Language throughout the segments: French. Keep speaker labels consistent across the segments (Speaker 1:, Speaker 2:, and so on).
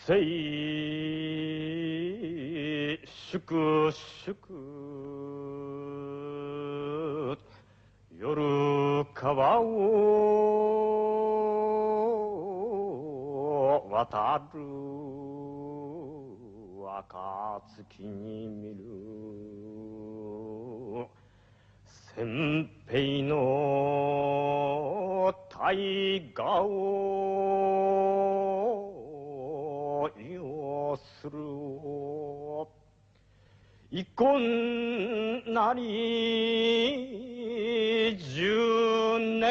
Speaker 1: 静粛粛夜川を渡る暁に見る先兵の大河を要する遺恨なり10年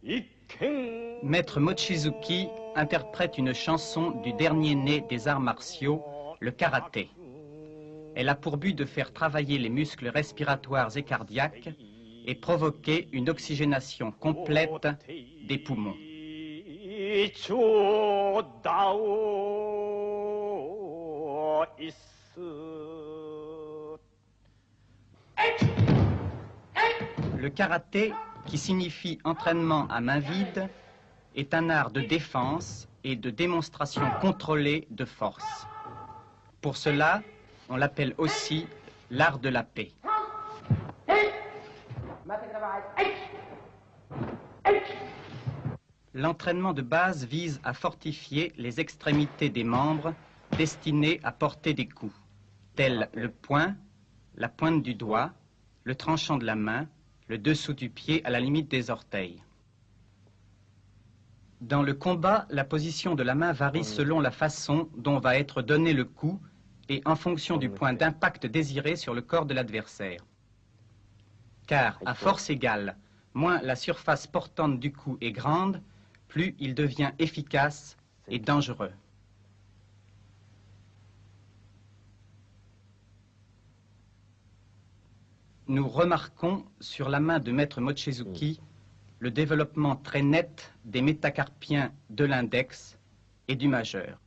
Speaker 1: 一見。
Speaker 2: Maître Mochizuki interprète une chanson du dernier né des arts martiaux, le karaté. Elle a pour but de faire travailler les muscles respiratoires et cardiaques et provoquer une oxygénation complète des poumons. Le karaté, qui signifie entraînement à main vide, est un art de défense et de démonstration contrôlée de force. Pour cela, on l'appelle aussi l'art de la paix. L'entraînement de base vise à fortifier les extrémités des membres destinés à porter des coups, tels le poing, la pointe du doigt, le tranchant de la main, le dessous du pied à la limite des orteils. Dans le combat, la position de la main varie selon la façon dont va être donné le coup et en fonction du point d'impact désiré sur le corps de l'adversaire. Car, à force égale, moins la surface portante du coup est grande, plus il devient efficace et dangereux. Nous remarquons sur la main de Maître Mochizuki le développement très net des métacarpiens de l'index et du majeur.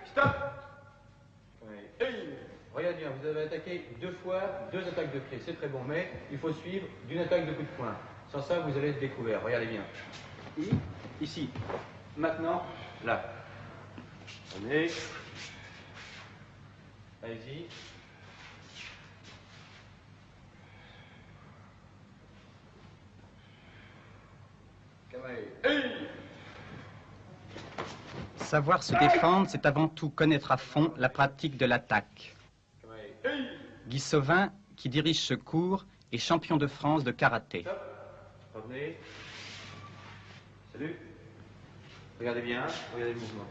Speaker 3: Stop. Regardez bien, vous avez attaqué 2 fois 2 attaques de pied, c'est très bon, mais il faut suivre d'une attaque de coup de poing. Sans ça, vous allez être découvert. Regardez bien. Ici. Maintenant, là. Allez. Allez-y.
Speaker 2: Savoir se défendre, c'est avant tout connaître à fond la pratique de l'attaque. Guy Sauvin, qui dirige ce cours, est champion de France de karaté.
Speaker 3: Stop. Revenez. Salut. Regardez bien, regardez le mouvement.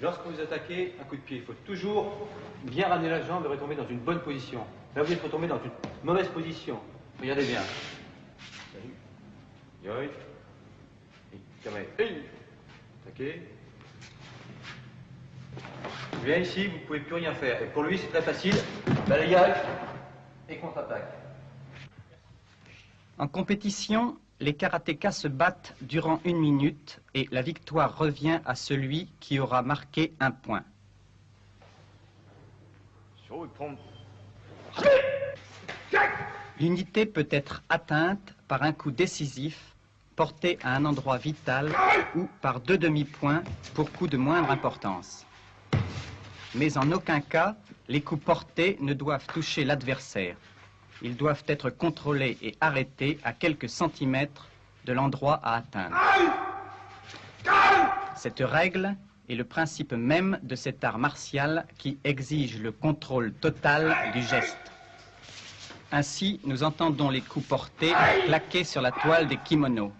Speaker 3: Lorsque vous attaquez un coup de pied, il faut toujours bien ramener la jambe et retomber dans une bonne position. Là, vous êtes retombé dans une mauvaise position. Regardez bien. Salut. Yoï. Attaquez. Viens ici, vous ne pouvez plus rien faire. Et pour lui, c'est très facile. Balayage et contre-attaque.
Speaker 2: En compétition, les karatékas se battent durant 1 minute et la victoire revient à celui qui aura marqué un point. L'unité peut être atteinte par un coup décisif porté à un endroit vital ou par 2 demi-points pour coups de moindre importance. Mais en aucun cas, les coups portés ne doivent toucher l'adversaire. Ils doivent être contrôlés et arrêtés à quelques centimètres de l'endroit à atteindre. Cette règle est le principe même de cet art martial qui exige le contrôle total du geste. Ainsi, nous entendons les coups portés claquer sur la toile des kimonos.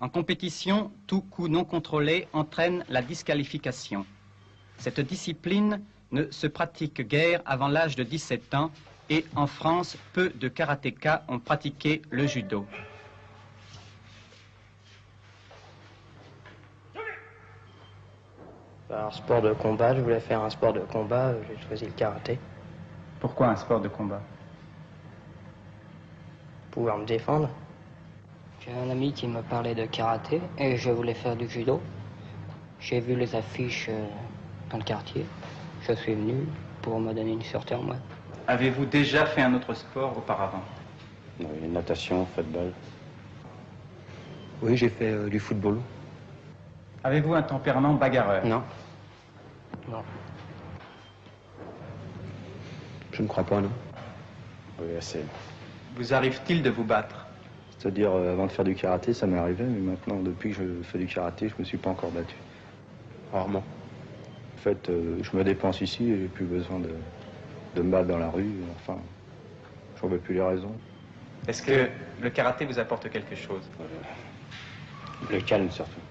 Speaker 2: En compétition, tout coup non contrôlé entraîne la disqualification. Cette discipline ne se pratique guère avant l'âge de 17 ans et en France, peu de karatékas ont pratiqué le judo.
Speaker 4: Par sport de combat, je voulais faire un sport de combat, j'ai choisi le karaté.
Speaker 2: Pourquoi un sport de combat?
Speaker 4: Pouvoir me défendre.
Speaker 5: J'ai un ami qui me parlait de karaté et je voulais faire du judo. J'ai vu les affiches dans le quartier. Je suis venu, pour me donner une sûreté en maths.
Speaker 2: Avez-vous déjà fait un autre sport auparavant?
Speaker 6: Oui, natation, football. Oui, j'ai fait du football.
Speaker 2: Avez-vous un tempérament bagarreur?
Speaker 5: Non. Non.
Speaker 6: Je ne crois pas, non. Oui, assez.
Speaker 2: Vous arrive-t-il de vous battre?
Speaker 6: C'est-à-dire, avant de faire du karaté, ça m'est arrivé, mais maintenant, depuis que je fais du karaté, je me suis pas encore battu. Rarement. En fait, je me dépense ici et j'ai plus besoin de me battre dans la rue. Enfin, j'en veux plus les raisons.
Speaker 2: Est-ce que le karaté vous apporte quelque chose?
Speaker 6: Le calme, surtout.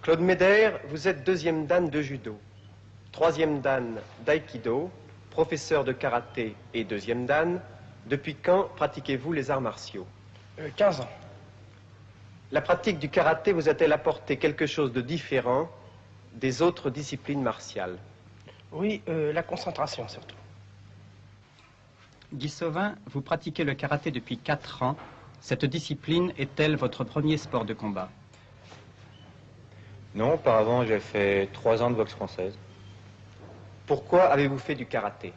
Speaker 7: Claude Médère, vous êtes deuxième dan de judo, troisième dan d'aïkido, professeur de karaté et deuxième dan. Depuis quand pratiquez-vous les arts martiaux?
Speaker 8: 15 ans.
Speaker 7: La pratique du karaté vous a-t-elle apporté quelque chose de différent des autres disciplines martiales?
Speaker 8: Oui, la concentration surtout.
Speaker 2: Guy Sauvin, vous pratiquez le karaté depuis 4 ans. Cette discipline est-elle votre premier sport de combat?
Speaker 3: Non, auparavant, j'ai fait 3 ans de boxe française.
Speaker 7: Pourquoi avez-vous fait du karaté?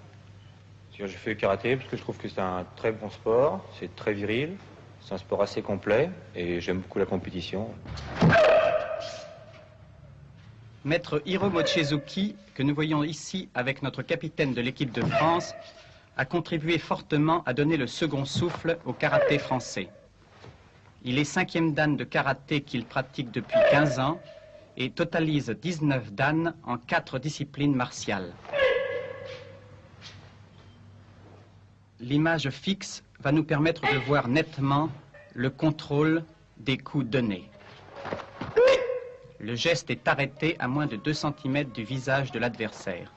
Speaker 3: J'ai fait du karaté parce que je trouve que c'est un très bon sport, c'est très viril, c'est un sport assez complet et j'aime beaucoup la compétition.
Speaker 2: Maître Hiro Mochizuki, que nous voyons ici avec notre capitaine de l'équipe de France, a contribué fortement à donner le second souffle au karaté français. Il est 5e dan de karaté qu'il pratique depuis 15 ans et totalise 19 dan en 4 disciplines martiales. L'image fixe va nous permettre de voir nettement le contrôle des coups donnés. Le geste est arrêté à moins de 2 cm du visage de l'adversaire.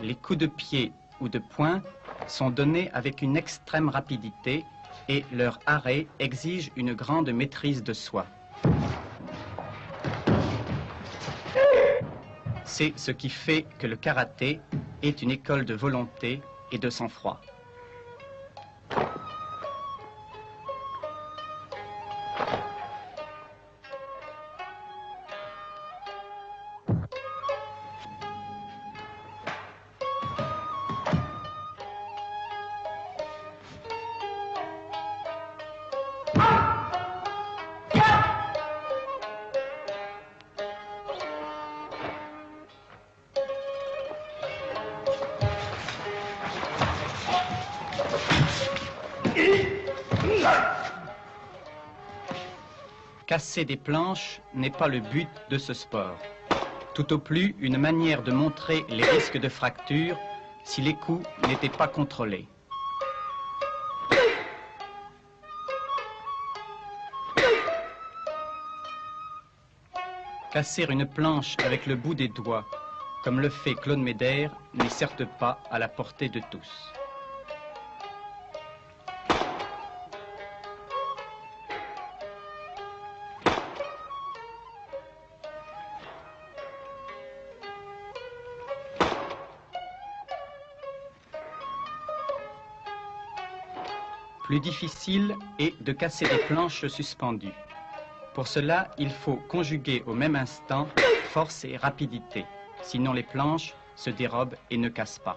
Speaker 2: Les coups de pied ou de poing sont donnés avec une extrême rapidité et leur arrêt exige une grande maîtrise de soi. C'est ce qui fait que le karaté est une école de volonté et de sang-froid. Casser des planches n'est pas le but de ce sport. Tout au plus, une manière de montrer les risques de fracture si les coups n'étaient pas contrôlés. Casser une planche avec le bout des doigts, comme le fait Claude Médère, n'est certes pas à la portée de tous. Plus difficile est de casser des planches suspendues. Pour cela, il faut conjuguer au même instant force et rapidité. Sinon, les planches se dérobent et ne cassent pas.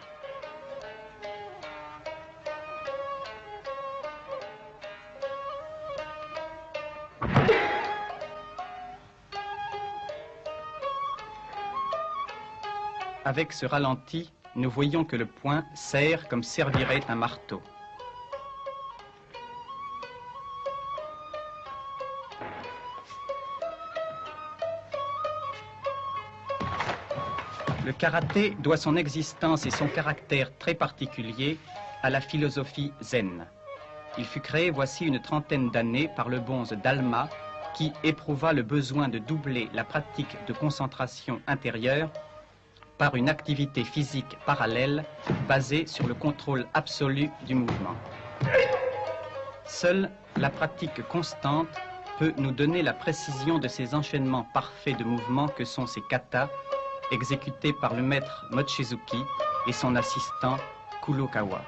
Speaker 2: Avec ce ralenti, nous voyons que le poing serre comme servirait un marteau. Le karaté doit son existence et son caractère très particulier à la philosophie zen. Il fut créé voici une trentaine d'années par le bonze Dalma qui éprouva le besoin de doubler la pratique de concentration intérieure par une activité physique parallèle basée sur le contrôle absolu du mouvement. Seule la pratique constante peut nous donner la précision de ces enchaînements parfaits de mouvements que sont ces katas, exécutés par le maître Mochizuki et son assistant Kurokawa.